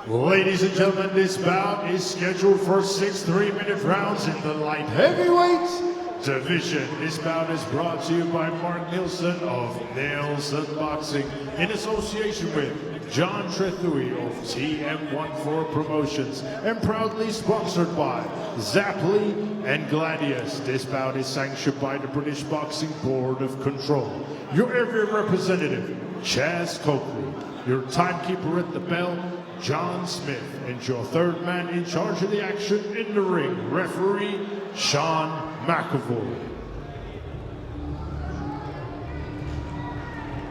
Ladies and gentlemen, this bout is scheduled for 6 3-minute rounds in the light heavyweight division. This bout is brought to you by Mark Nielsen of Nielsen Boxing in association with John Trethui of TM14 Promotions and proudly sponsored by Zapply and Gladius. This bout is sanctioned by the British Boxing Board of Control. Your area representative, Chaz Coakley. Your timekeeper at the bell, John Smith, and your third man in charge of the action in the ring, referee Sean McAvoy.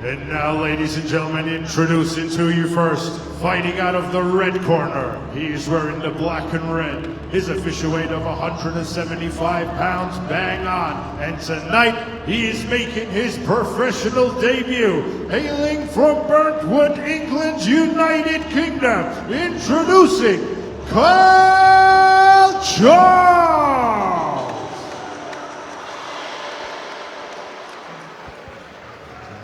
And now, ladies and gentlemen, introducing to you first, fighting out of the red corner. He's wearing the black and red. His official weight of 175 pounds, bang on. And tonight, he is making his professional debut. Hailing from Burntwood, England, United Kingdom, introducing Kyle Charles.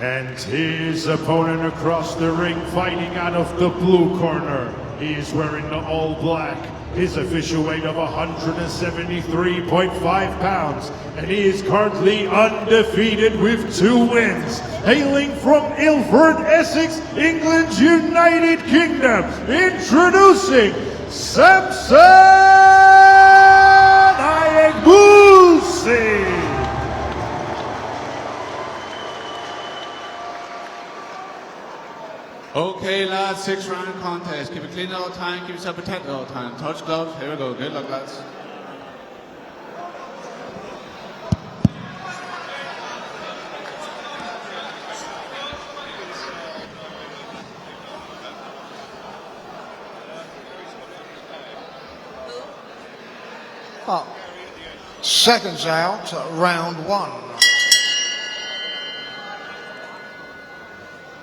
And his opponent across the ring, fighting out of the blue corner. He's wearing the all black. His official weight of 173.5 pounds. And he is currently undefeated with 2 wins. Hailing from Ilford, Essex, England, United Kingdom. Introducing Samson Aiyegbusi. Okay, lads, 6-round contest. Keep it clean all the time, keep yourself protected all the time. Touch gloves, here we go. Good luck, lads. Seconds out, round 1.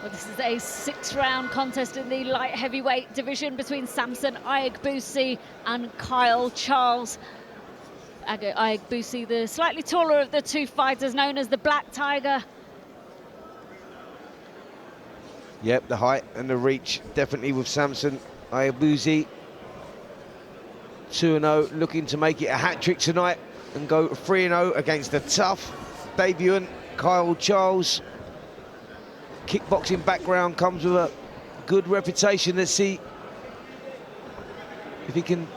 Well, this is a 6-round contest in the light heavyweight division between Samson Aiyegbusi and Kyle Charles. Aiyegbusi, the slightly taller of the 2 fighters, known as the Black Tiger. Yep, the height and the reach definitely with Samson Aiyegbusi. 2-0, looking to make it a hat-trick tonight and go 3-0 against the tough debutant Kyle Charles. Kickboxing background, comes with a good reputation. Let's see if he can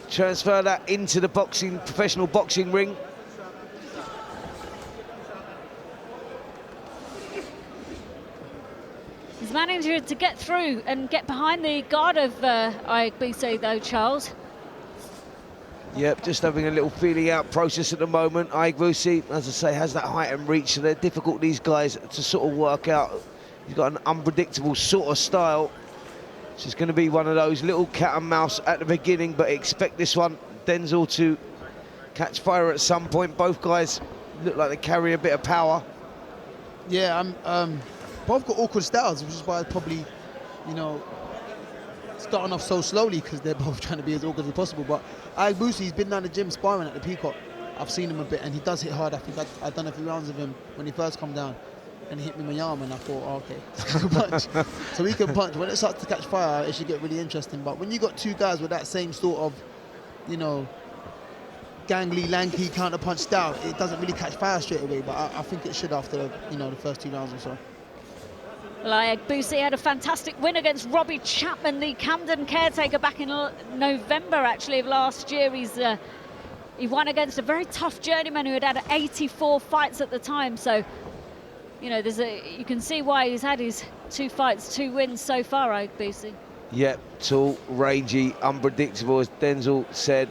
transfer that into the professional boxing ring. He's managed to get through and get behind the guard of Aiyegbusi, though, Charles. Yep, just having a little feeling out process at the moment. Aiyegbusi, as I say, has that height and reach, so they're difficult, these guys, to sort of work out. He's got an unpredictable sort of style. So it's going to be one of those little cat and mouse at the beginning, but expect this one, Denzel, to catch fire at some point. Both guys look like they carry a bit of power. Yeah, both got awkward styles, which is why probably, you know, starting off so slowly because they're both trying to be as awkward as possible. But Aiyegbusi's been down the gym sparring at the Peacock. I've seen him a bit, and he does hit hard. I think I've done a few rounds of him when he first come down, and he hit me in my arm, and I thought, oh, okay, he can punch. So he can punch. When it starts to catch fire, it should get really interesting. But when you got 2 guys with that same sort of, you know, gangly, lanky counter-punch style, it doesn't really catch fire straight away. But I think it should after, you know, the first 2 rounds or so. Well, Aiyegbusi had a fantastic win against Robbie Chapman, the Camden caretaker, back in November, actually, of last year. He won against a very tough journeyman who had 84 fights at the time. So, you know, you can see why he's had his 2 fights, 2 wins so far, Aiyegbusi. Yep, tall, rangy, unpredictable, as Denzel said.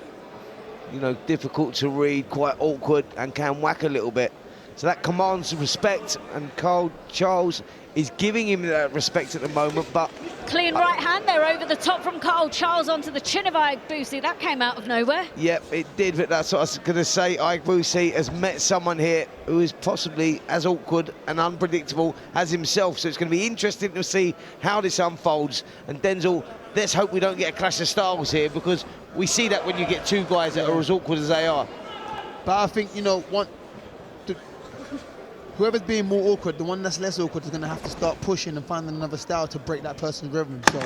You know, difficult to read, quite awkward, and can whack a little bit. So that commands respect, and Kyle Charles is giving him that respect at the moment, but... Clean right hand there over the top from Kyle Charles onto the chin of Aiyegbusi. That came out of nowhere. Yep, it did, but that's what I was going to say. Aiyegbusi has met someone here who is possibly as awkward and unpredictable as himself, so it's going to be interesting to see how this unfolds. And Denzel, let's hope we don't get a clash of styles here, because we see that when you get 2 guys that are as awkward as they are. But I think, you know, whoever's being more awkward, the one that's less awkward is going to have to start pushing and finding another style to break that person's rhythm. So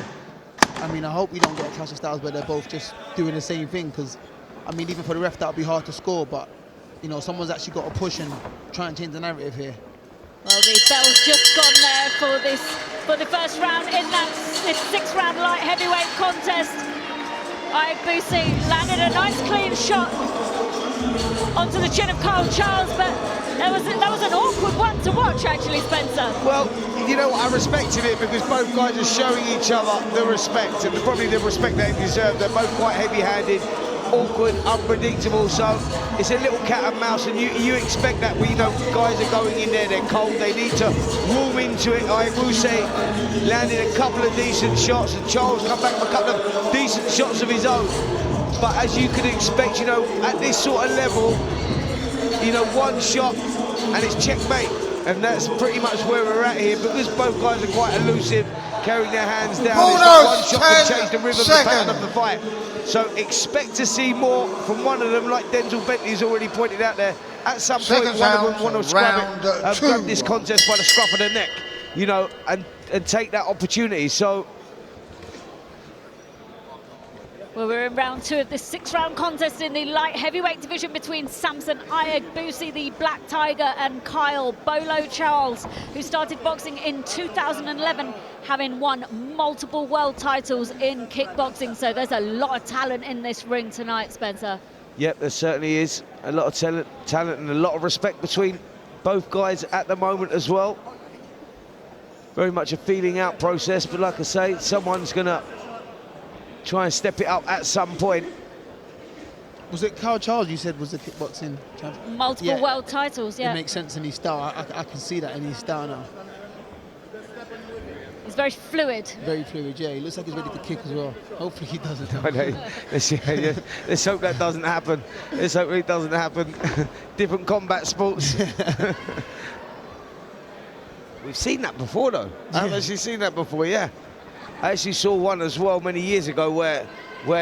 I mean, I hope we don't get a clash of styles where they're both just doing the same thing, because, I mean, even for the ref, that would be hard to score, but, you know, someone's actually got to push and try and change the narrative here. Well, the bell's just gone there for the first round in this 6-round light heavyweight contest. Aiyegbusi landed a nice clean shot onto the chin of Kyle Charles, but that was an awkward one to watch, actually, Spencer. Well, you know what, I respected it because both guys are showing each other the respect, and probably the respect they deserve. They're both quite heavy-handed, awkward, unpredictable, so it's a little cat and mouse, and you expect that when, you know, guys are going in there, they're cold, they need to warm into it. Aiyegbusi landed a couple of decent shots, and Charles come back with a couple of decent shots of his own. But as you can expect, you know, at this sort of level, you know, one shot and it's checkmate. And that's pretty much where we're at here, because both guys are quite elusive, carrying their hands down. It's like one shot can change the rhythm, the pattern of the fight. So expect to see more from one of them, like Denzel Bentley's already pointed out there. At some point, one of them want to grab this contest by the scruff of the neck, you know, and take that opportunity. So. Well, we're in round 2 of this 6-round contest in the light heavyweight division between Samson Aiyegbusi, the Black Tiger, and Kyle Bolo Charles, who started boxing in 2011, having won multiple world titles in kickboxing. So there's a lot of talent in this ring tonight, Spencer. Yep, there certainly is. A lot of talent and a lot of respect between both guys at the moment as well. Very much a feeling out process, but like I say, someone's going to try and step it up at some point. Was it Kyle Charles you said was the kickboxing champion? Multiple world titles, yeah. It makes sense in his style. I can see that in his style now. He's very fluid. Very fluid, yeah. He looks like he's ready to kick as well. Hopefully he doesn't. Let's hope that doesn't happen. Let's hope it doesn't happen. Different combat sports. We've seen that before, though. Yeah. I've actually seen that before, yeah. I actually saw one as well many years ago where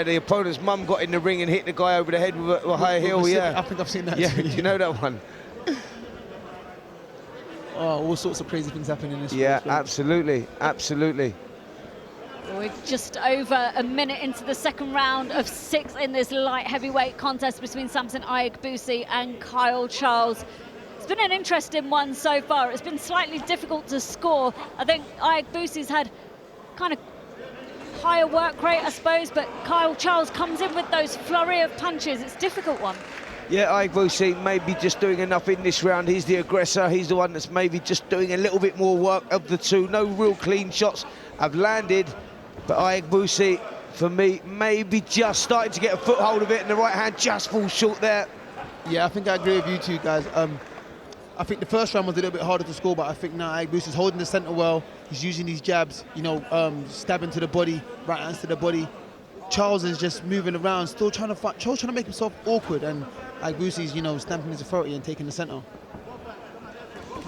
the opponent's mum got in the ring and hit the guy over the head with a high heel, yeah. I think I've seen that yeah, too. You know that one? Oh, all sorts of crazy things happen in this. Yeah, absolutely, absolutely. We're just over a minute into the 2nd round of 6 in this light heavyweight contest between Samson Aiyegbusi and Kyle Charles. It's been an interesting one so far. It's been slightly difficult to score. I think Aiyegbusi's had kind of higher work rate, I suppose, but Kyle Charles comes in with those flurry of punches. It's a difficult one. Yeah, Aiyegbusi maybe just doing enough in this round. He's the aggressor. He's the one that's maybe just doing a little bit more work of the two. No real clean shots have landed, but Aiyegbusi, for me, maybe just starting to get a foothold of it, and the right hand just falls short there. Yeah, I think I agree with you two guys. I think the first round was a little bit harder to score, but I think now Aiyegbusi is holding the centre well. He's using these jabs, you know, stabbing to the body, right hands to the body. Charles is just moving around, still trying to fight. Charles trying to make himself awkward, and Aiyegbusi's, you know, stamping his authority and taking the centre.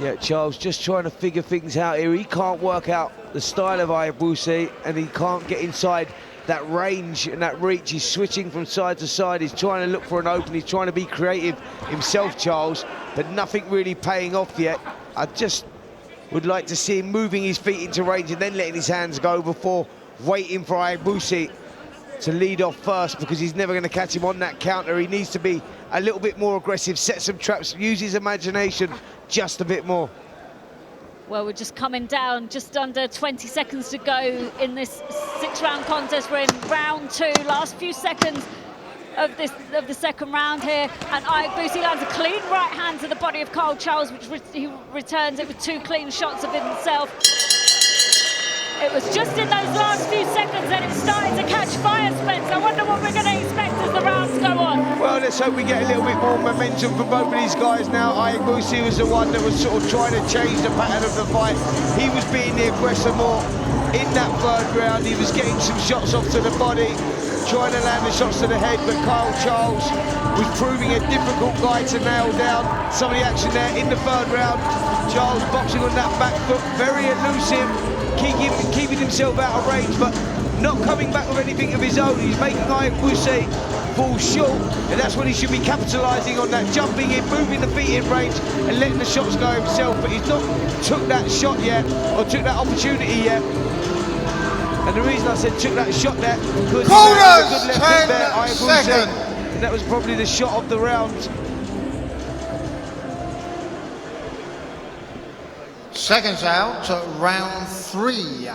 Yeah, Charles just trying to figure things out here. He can't work out the style of Aiyegbusi, and he can't get inside that range and that reach. He's switching from side to side. He's trying to look for an open. He's trying to be creative himself, Charles, but nothing really paying off yet. I just would like to see him moving his feet into range and then letting his hands go before waiting for Aiyegbusi to lead off first, because he's never going to catch him on that counter. He needs to be a little bit more aggressive, set some traps, use his imagination just a bit more. Well, we're just coming down, just under 20 seconds to go in this 6-round contest. We're in round 2, last few seconds of the 2nd round here, and Aiyegbusi lands a clean right hand to the body of Kyle Charles, which he returns it with 2 clean shots of himself. It was just in those last few seconds that it started to catch fire, Spence. I wonder what we're going to expect as the rounds go on. Well, let's hope we get a little bit more momentum from both of these guys now. Aiyegbusi was the one that was sort of trying to change the pattern of the fight. He was being the aggressor more in that 3rd round. He was getting some shots off to the body, trying to land the shots to the head, but Kyle Charles was proving a difficult guy to nail down. Some of the action there in the 3rd round. Charles boxing on that back foot, very elusive, keeping himself out of range, but not coming back with anything of his own. He's making Aiyegbusi fall short, and that's when he should be capitalising on that, jumping in, moving the feet in range, and letting the shots go himself. But he's not took that shot yet, or took that opportunity yet. And the reason I said took that shot there, because Corners, 10 Aiyegbusi, seconds. and that was probably the shot of the round. Seconds out, round 3.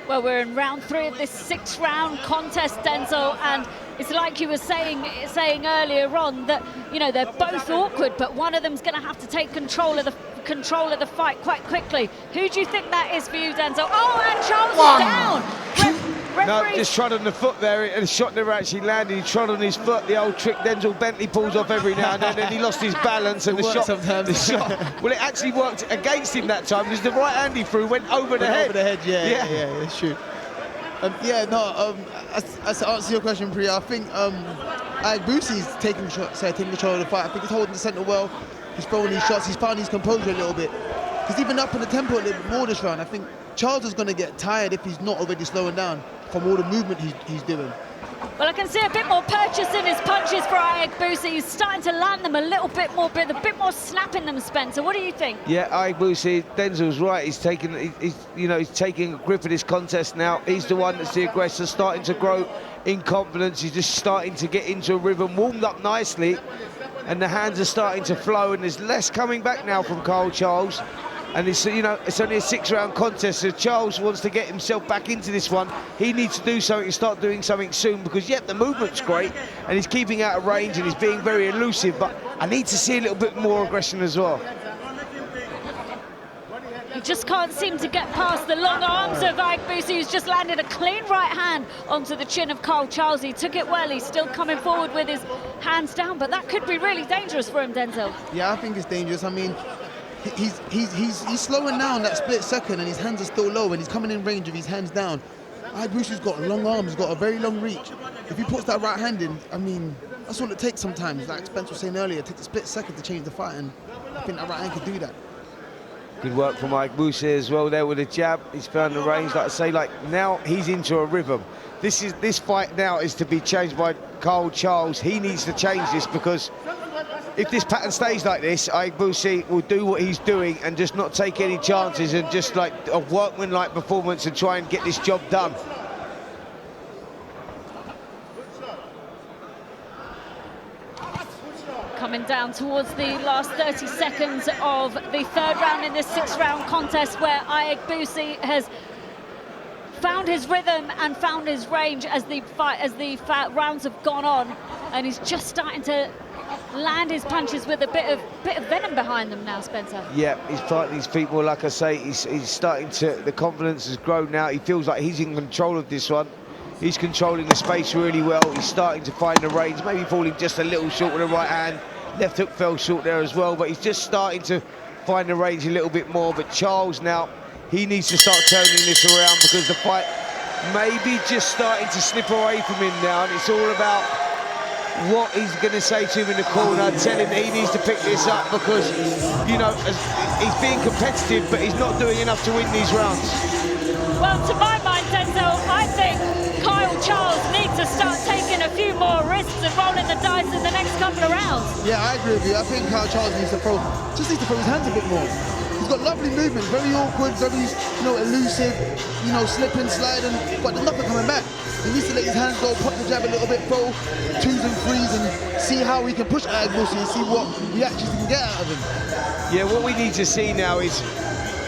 Well, we're in round 3 of this 6-round contest, Denzel, and it's like you were saying earlier on that, you know, they're both awkward, but one of them's going to have to take control of the fight quite quickly. Who do you think that is for you, Denzel? Oh, and Charles is down. No, just trod on the foot there, and the shot never actually landed. He trod on his foot, the old trick Denzel Bentley pulls off every now and then, and he lost his balance, and the shot, well, it actually worked against him that time, because the right hand he threw went over the head. Over the head, yeah, it's true. As to answer your question, Priya, I think Aiyegbusi's taking control of the fight. I think he's holding the centre well, he's throwing these shots, he's found his composure a little bit. He's even up in the tempo a little bit more this round. I think Charles is going to get tired if he's not already slowing down from all the movement he's doing. Well, I can see a bit more purchase in his punches for Aiyegbusi. He's starting to land them a little bit more, but a bit more snap in them, Spencer. What do you think? Yeah, Aiyegbusi, Denzel's right. He's taking a grip of this contest now. He's the one that's the aggressor, starting to grow in confidence. He's just starting to get into a rhythm, warmed up nicely, and the hands are starting to flow, and there's less coming back now from Carl Charles. And it's only a 6-round contest, so Charles wants to get himself back into this one. He needs to do something and start doing something soon, because the movement's great and he's keeping out of range and he's being very elusive, but I need to see a little bit more aggression as well. He just can't seem to get past the long arms of Aiyegbusi, who's just landed a clean right hand onto the chin of Carl Charles. He took it well, he's still coming forward with his hands down, but that could be really dangerous for him, Denzel. Yeah, I think it's dangerous. I mean, he's slowing down that split second, and his hands are still low, and he's coming in range with his hands down. Aiyegbusi's got long arms, he's got a very long reach. If he puts that right hand in, I mean, that's all it takes sometimes. Like Spence was saying earlier, it takes a split second to change the fight, and I think that right hand can do that. Good work from Aiyegbusi as well there with a jab. He's found the range, like I say, now he's into a rhythm. This fight now is to be changed by Carl Charles. He needs to change this, because if this pattern stays like this, Aiyegbusi will do what he's doing and just not take any chances, and just like a workmanlike performance and try and get this job done. Coming down towards the last 30 seconds of the 3rd round in this 6-round contest, where Aiyegbusi has found his rhythm and found his range as the rounds have gone on, and he's just starting to land his punches with a bit of venom behind them now, Spencer. Yeah, he's fighting these people, like I say, he's starting to, the confidence has grown now. He feels like he's in control of this one. He's controlling the space really well. He's starting to find the range, maybe falling just a little short with the right hand. Left hook fell short there as well, but he's just starting to find the range a little bit more. But Charles now, he needs to start turning this around, because the fight may be just starting to slip away from him now, and it's all about what he's going to say to him in the corner, tell him that he needs to pick this up, because, he's being competitive, but he's not doing enough to win these rounds. Well, to my mind, Denzel, I think Kyle Charles needs to start taking a few more risks and rolling the dice in the next couple of rounds. Yeah, I agree with you. I think Kyle Charles needs to throw his hands a bit more. He's got lovely movement, very awkward, very elusive, slipping, sliding, but there's nothing coming back. He needs to let his hands go, put the jab a little bit, throw 2s and 3s, and see how he can push Aiyegbusi and see what reactions he can get out of him. Yeah, what we need to see now is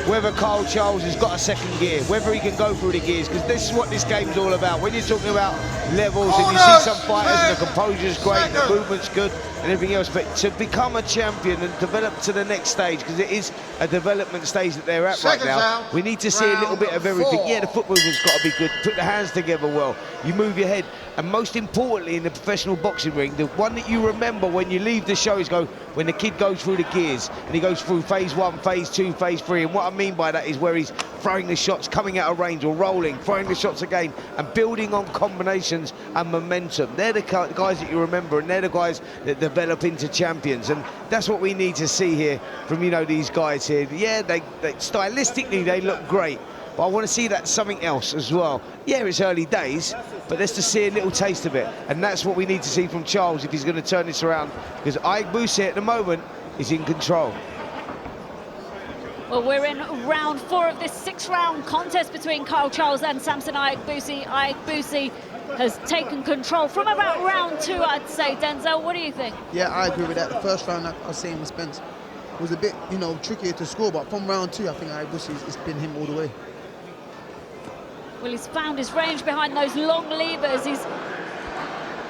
whether Carl Charles has got a second gear, whether he can go through the gears, because this is what this game's all about. When you're talking about levels and you see some fighters and the composure's great, the movement's good and everything else, but to become a champion and develop to the next stage, because it is a development stage that they're at right now, we need to see a little bit of everything. Yeah, the foot movement's got to be good, put the hands together well, you move your head, and most importantly in the professional boxing ring, the one that you remember when you leave the show is when the kid goes through the gears, and he goes through phase 1, phase 2, phase 3, and what I mean by that is where he's throwing the shots, coming out of range or rolling, throwing the shots again, and building on combinations and momentum. They're the guys that you remember, and they're the guys that develop into champions, and that's what we need to see here from these guys here. Yeah, they stylistically they look great, but I want to see that something else as well. Yeah, it's early days, but let's just see a little taste of it, and that's what we need to see from Charles if he's going to turn this around, because Aiyegbusi at the moment is in control. Well, we're in round 4 of this 6-round contest between Kyle Charles and Samson Aiyegbusi. Aiyegbusi has taken control from about round 2, I'd say. Denzel, what do you think? Yeah, I agree with that. The first round, like I was saying with Spence, was a bit, you know, trickier to score, but from round 2, I think Aiyegbusi, it's been him all the way. Well, he's found his range behind those long levers. He's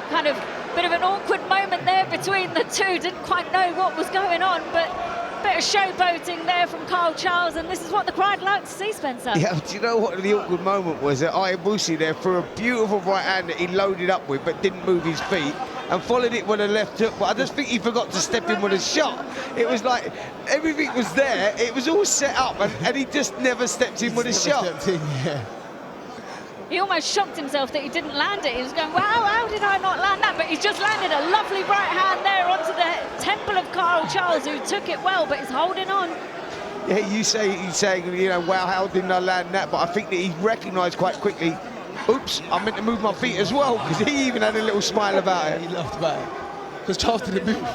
kind of bit of an awkward moment there between the two. Didn't quite know what was going on, but a bit of showboating there from Kyle Charles, and this is what the crowd likes to see, Spencer. Yeah, do you know what the awkward moment was? That Aiyegbusi there threw a beautiful right hand that he loaded up with, but didn't move his feet, and followed it with a left hook. But I just think he forgot to step in with a shot. It was like everything was there. It was all set up, and he just never stepped in with a shot. Stepped in, yeah. He almost shocked himself that he didn't land it. He was going, wow, how did I not land that? But he's just landed a lovely right hand there onto the temple of Kyle Charles, who took it well, but he's holding on. Yeah, he's saying, you know, wow, how didn't I land that? But I think that he recognised quite quickly, oops, I meant to move my feet as well, because he even had a little smile about it. He laughed about it. Because Charles didn't move.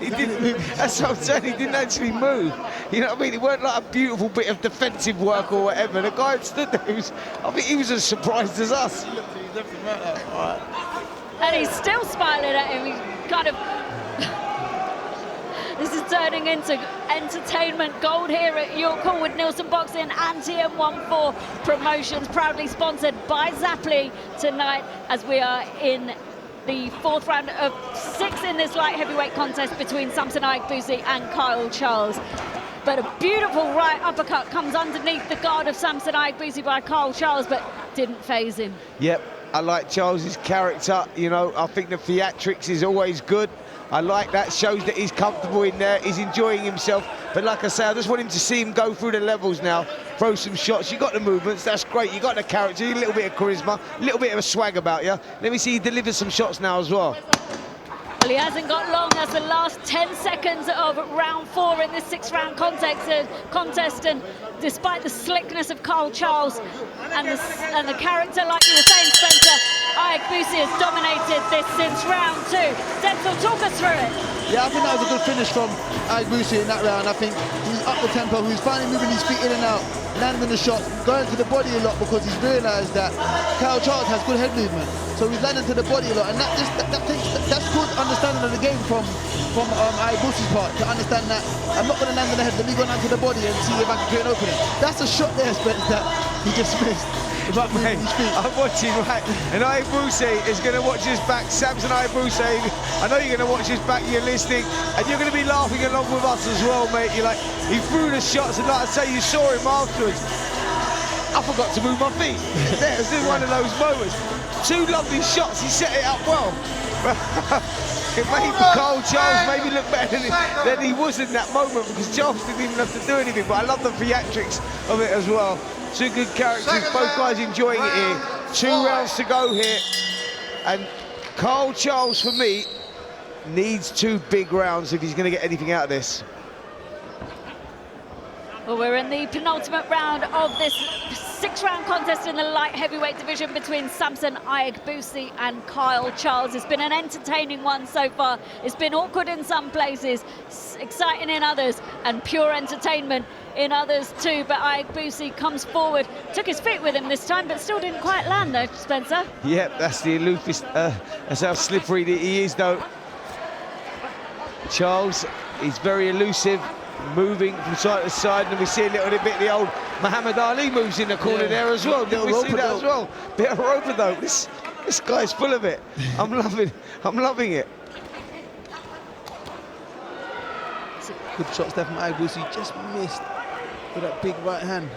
He didn't move. That's what I'm saying, he didn't actually move. You know what I mean? It weren't like a beautiful bit of defensive work or whatever. The guy stood there, I think he was as surprised as us. He left him right there. All right. And he's still smiling at him. He's kind of... This is turning into entertainment gold here at York Hall with Nielsen Boxing and TM14 Promotions, proudly sponsored by Zapply tonight, as we are in the 4th round of 6 in this light heavyweight contest between Samson Aiyegbusi and Kyle Charles. But a beautiful right uppercut comes underneath the guard of Samson Aiyegbusi by Kyle Charles, but didn't faze him. Yep, I like Charles's character. You know, I think the theatrics is always good. I like that, shows that he's comfortable in there, he's enjoying himself. But like I say, I just want him to see him go through the levels now, throw some shots. You got the movements, that's great. You got the character, a little bit of charisma, a little bit of a swag about you. Let me see you deliver some shots now as well. Well, he hasn't got long. That's the last 10 seconds of round 4 in this 6-round contest. And despite the slickness of Kyle Charles and the character, like you were saying, Spencer, Aiyegbusi has dominated this since round 2. Denzel, talk us through it. Yeah, I think that was a good finish from Aiyegbusi in that round. I think he's up the tempo, he's finally moving his feet in and out, landing the shot, going to the body a lot, because he's realised that Kyle Charles has good head movement. So he's landing to the body a lot, and that's good understanding of the game from Aiyegbusi's part, to understand that I'm not going to land on the head, let me go down to the body and see if I can create an opening. That's a shot there, Spence, that he just missed. Mate, I'm watching, right, and Aiyegbusi is going to watch his back. Samson Aiyegbusi, I know you're going to watch his back, you're listening, and you're going to be laughing along with us as well, mate. You're like, he threw the shots, and like I say, you saw him afterwards. I forgot to move my feet. There, it was one of those moments. 2 lovely shots, he set it up well. It made Kyle Charles maybe look better than he was in that moment, because Charles didn't even have to do anything, but I love the theatrics of it as well. 2 good characters, both guys enjoying it here. 2 rounds to go here, and Kyle Charles, for me, needs 2 big rounds if he's going to get anything out of this. Well, we're in the penultimate round of this 6-round contest in the light heavyweight division between Samson Aiyegbusi and Kyle Charles. It's been an entertaining one so far. It's been awkward in some places, exciting in others, and pure entertainment in others too. But Aiyegbusi comes forward, took his feet with him this time, but still didn't quite land though, Spencer. Yep, that's the aloofest, that's how slippery he is though. Charles, he's very elusive, moving from side to side, and we see a little bit of the old Muhammad Ali moves in the corner there as well. Did we see that as well? Bit of a rope-a-dope. This guy's full of it. I'm loving it. Good shot, Stephen Aiyegbusi just missed with that big right hand.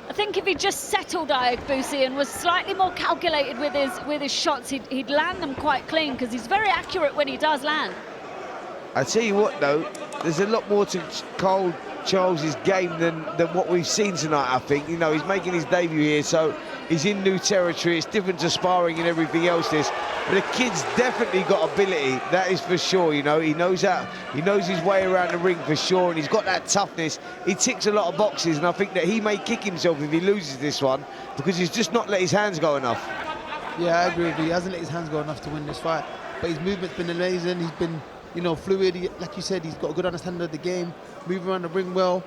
I think if he just settled Aiyegbusi and was slightly more calculated with his shots, he'd land them quite clean, because he's very accurate when he does land. I tell you what though, there's a lot more to Kyle Charles's game than what we've seen tonight, I think. You know, he's making his debut here, so he's in new territory. It's different to sparring and everything else, this. But the kid's definitely got ability, that is for sure. You know, he knows his way around the ring for sure, and he's got that toughness. He ticks a lot of boxes, and I think that he may kick himself if he loses this one, because he's just not let his hands go enough. Yeah, I agree with you. He hasn't let his hands go enough to win this fight, but his movement's been amazing. He's been you know, fluid. Like you said, he's got a good understanding of the game, moving around the ring well.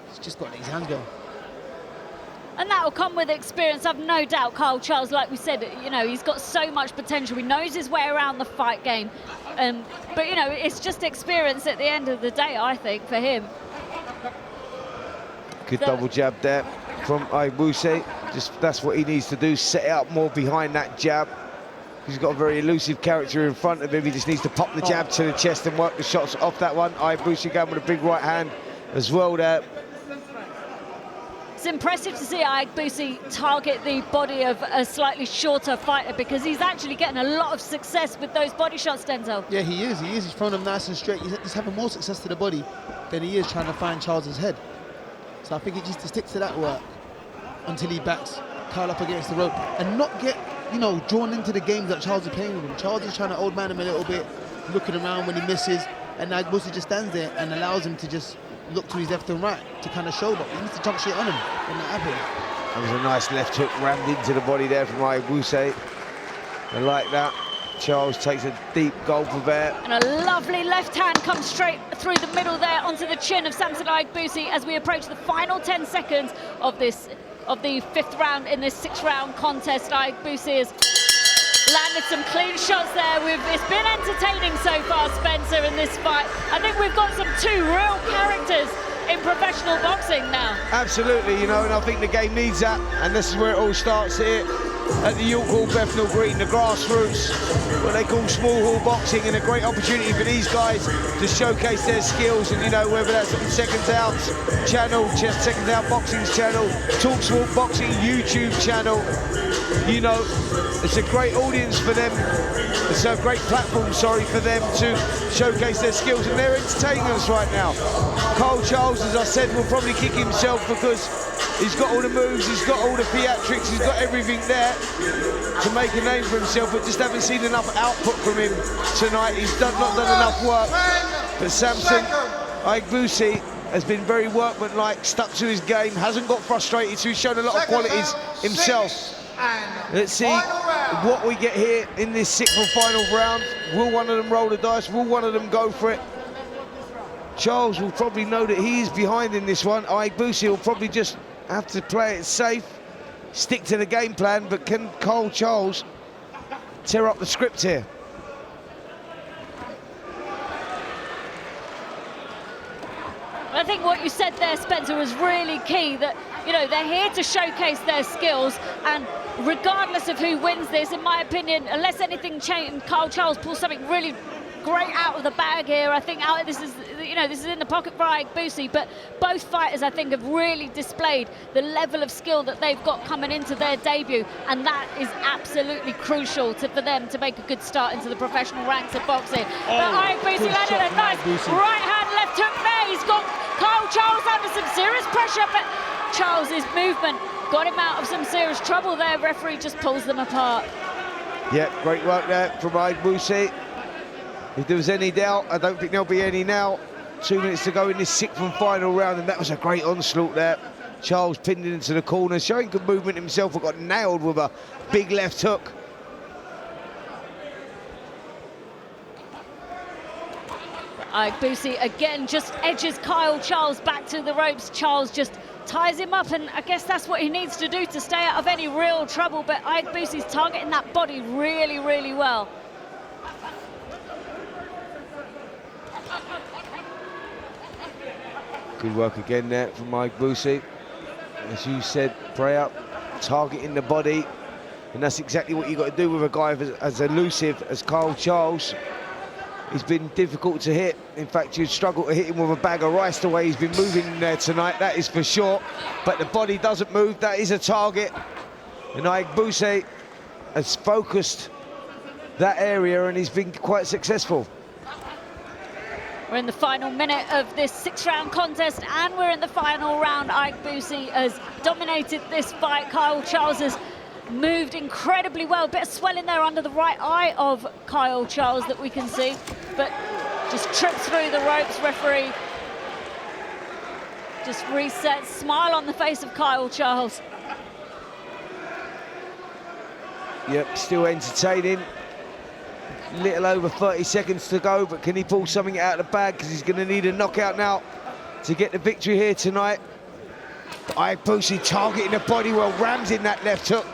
He's just got to let his hands go. And that will come with experience. I've no doubt Kyle Charles, like we said, you know, he's got so much potential. He knows his way around the fight game. But, you know, it's just experience at the end of the day, I think, for him. Good double jab there from Aiyegbusi. Just that's what he needs to do, set it up more behind that jab. He's got a very elusive character in front of him. He just needs to pop the jab to the chest and work the shots off that one. Aiyegbusi going with a big right hand as well there. It's impressive to see Aiyegbusi target the body of a slightly shorter fighter, because he's actually getting a lot of success with those body shots, Denzel. Yeah, he is. He's throwing them nice and straight. He's having more success to the body than he is trying to find Charles's head. So I think he needs to stick to that work until he backs Kyle up against the rope and not get, you know, drawn into the games that Charles is playing with him. Charles is trying to old man him a little bit, looking around when he misses, and Aiyegbusi just stands there and allows him to just look to his left and right to kind of show that he needs to jump shit on him when that happens. That was a nice left hook rammed into the body there from Aiyegbusi. I like that. Charles takes a deep gulp of air. And a lovely left hand comes straight through the middle there onto the chin of Samson Aiyegbusi as we approach the final 10 seconds of the 5th round in this 6-round contest. Aiyegbusi has landed some clean shots there. It's been entertaining so far, Spencer, in this fight. I think we've got two real characters in professional boxing now. Absolutely, you know, and I think the game needs that, and this is where it all starts here at the York Hall Bethnal Green, the grassroots, what they call small hall boxing, and a great opportunity for these guys to showcase their skills. And you know, whether that's on Seconds Out channel, just Seconds Out Boxing's channel, TalkSport Boxing YouTube channel, you know, it's a great audience for them. It's a great platform, for them to showcase their skills, and they're entertaining us right now. Kyle Charles, as I said, will probably kick himself because he's got all the moves, he's got all the theatrics, he's got everything there to make a name for himself, but just haven't seen enough output from him tonight. He's not done enough work. But Samson Aiyegbusi has been very workmanlike, stuck to his game, hasn't got frustrated, so he's shown a lot of qualities himself. Let's see what we get here in this 6th and final round. Will one of them roll the dice? Will one of them go for it? Charles will probably know that he is behind in this one. Aiyegbusi will probably just have to play it safe, stick to the game plan, but can Kyle Charles tear up the script here? I think what you said there, Spencer, was really key, that, you know, they're here to showcase their skills, and regardless of who wins this, in my opinion, unless anything changes, Kyle Charles pulls something really great out of the bag here. I think this is in the pocket for Aiyegbusi, but both fighters, I think, have really displayed the level of skill that they've got coming into their debut, and that is absolutely crucial for them to make a good start into the professional ranks of boxing. But Aiyegbusi landed a nice right hand left hook there. He's got Kyle Charles under some serious pressure, but Charles's movement got him out of some serious trouble there. Referee just pulls them apart. Yeah, great work there from Aiyegbusi. If there was any doubt, I don't think there'll be any now. 2 minutes to go in this 6th and final round, and that was a great onslaught there. Charles pinned it into the corner, showing good movement himself, but got nailed with a big left hook. Aiyegbusi again just edges Kyle Charles back to the ropes. Charles just ties him up, and I guess that's what he needs to do to stay out of any real trouble, but Aiyegbusi's targeting that body really, really well. Good work again there from Aiyegbusi. As you said, pray up, targeting the body, and that's exactly what you've got to do with a guy as elusive as Kyle Charles. He's been difficult to hit. In fact, you'd struggle to hit him with a bag of rice the way he's been moving there tonight, that is for sure. But the body doesn't move, that is a target. And Aiyegbusi has focused that area, and he's been quite successful. We're in the final minute of this 6-round contest, and we're in the final round. Aiyegbusi has dominated this fight. Kyle Charles has moved incredibly well. A bit of swelling there under the right eye of Kyle Charles that we can see, but just trips through the ropes. Referee just resets. Smile on the face of Kyle Charles. Yep, still entertaining. Little over 30 seconds to go, but can he pull something out of the bag? Because he's going to need a knockout now to get the victory here tonight. Aiyegbusi targeting the body well, rams in that left hook.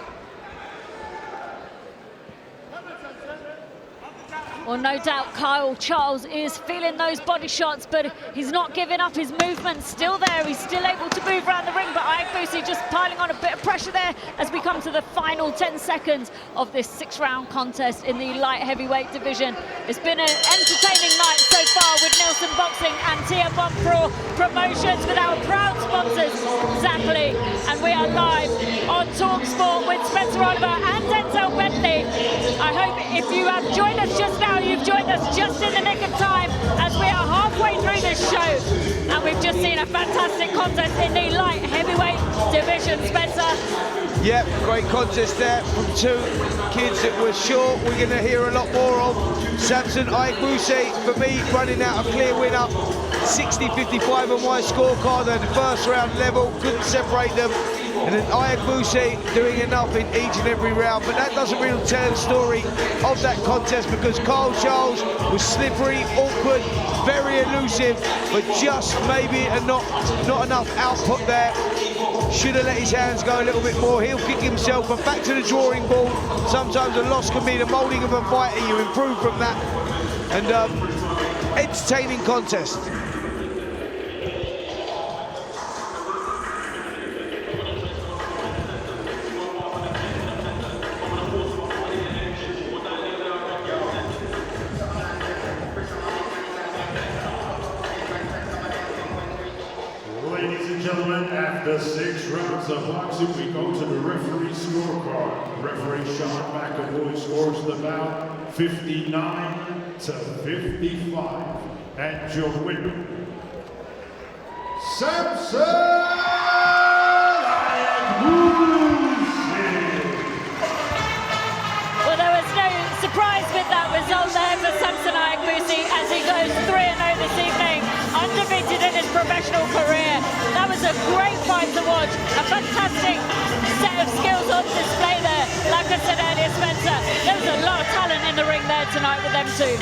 Well, no doubt Kyle Charles is feeling those body shots, but he's not giving up. His movement's still there. He's still able to move around the ring, but Aiyegbusi just piling on a bit of pressure there as we come to the final 10 seconds of this 6-round contest in the light heavyweight division. It's been an entertaining night so far with Nielsen Boxing and TM1 Pro Promotions with our proud sponsors, Zapply. And we are live on TalkSport with Spencer Oliver and Denzel Bentley. I hope if you have joined us just now, you've joined us just in the nick of time as we are halfway through this show. And we've just seen a fantastic contest in the light heavyweight division, Spencer. Yep, great contest there from two kids that we're sure we're going to hear a lot more of. Samson, Aiyegbusi, for me, running out a clear winner. 60-55 on my scorecard at the first round level, couldn't separate them. And then Aiyegbusi doing enough in each and every round, but that doesn't really tell the story of that contest because Kyle Charles was slippery, awkward, very elusive, but just maybe not enough output there. Should have let his hands go a little bit more. He'll kick himself, but back to the drawing board. Sometimes a loss can be the moulding of a fighter. You improve from that. And entertaining contest. Ladies and gentlemen, after 6 rounds of boxing, we go to the referee scorecard. Referee Sean McAvoy scores the bout 59 to 55. And your winner, Samson Aiyegbusi. Well, there was no surprise with that result there for Samson Aiyegbusi as he goes 3-0 this evening, undefeated in his professional career. That was a great fight to watch, a fantastic set of skills on display there. Like I said earlier, Spencer, there was a lot of talent in the ring there tonight with them two.